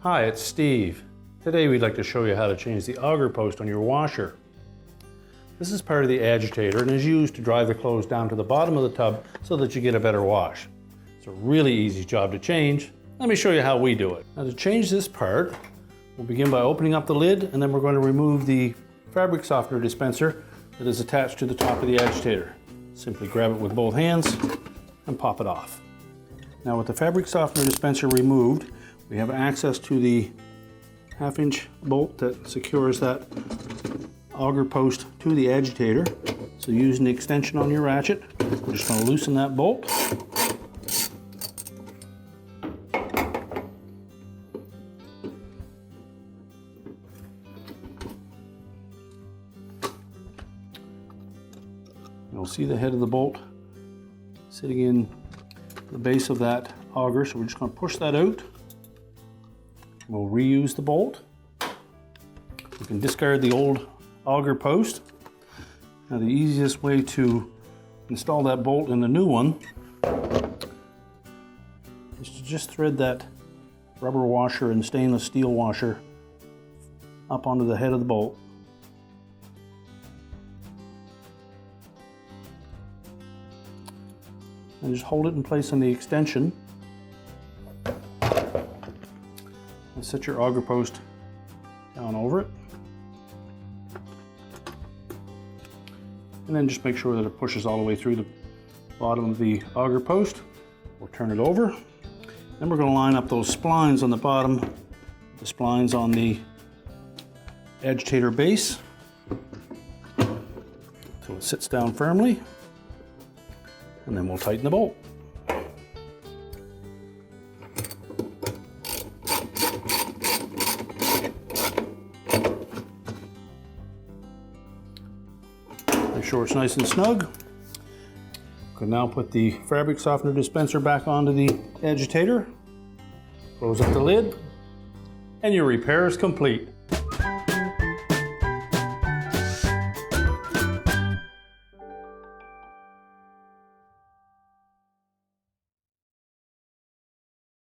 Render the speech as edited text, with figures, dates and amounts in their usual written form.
Hi, it's Steve. Today we'd like to show you how to change the auger post on your washer. This is part of the agitator and is used to drive the clothes down to the bottom of the tub so that you get a better wash. It's a really easy job to change. Let me show you how we do it. Now to change this part, we'll begin by opening up the lid, and then we're going to remove the fabric softener dispenser that is attached to the top of the agitator. Simply grab it with both hands and pop it off. Now with the fabric softener dispenser removed, we have access to the 1/2-inch bolt that secures that auger post to the agitator. So using the extension on your ratchet, we're just going to loosen that bolt. You'll see the head of the bolt sitting in the base of that auger, so we're just going to push that out. We'll reuse the bolt. You can discard the old auger post. Now the easiest way to install that bolt in the new one is to just thread that rubber washer and stainless steel washer up onto the head of the bolt. And just hold it in place on the extension. And set your auger post down over it. And then just make sure that it pushes all the way through the bottom of the auger post. We'll turn it over. Then we're going to line up those splines on the bottom, the splines on the agitator base, so it sits down firmly. And then we'll tighten the bolt. Make sure it's nice and snug. We can now put the fabric softener dispenser back onto the agitator, close up the lid, and your repair is complete.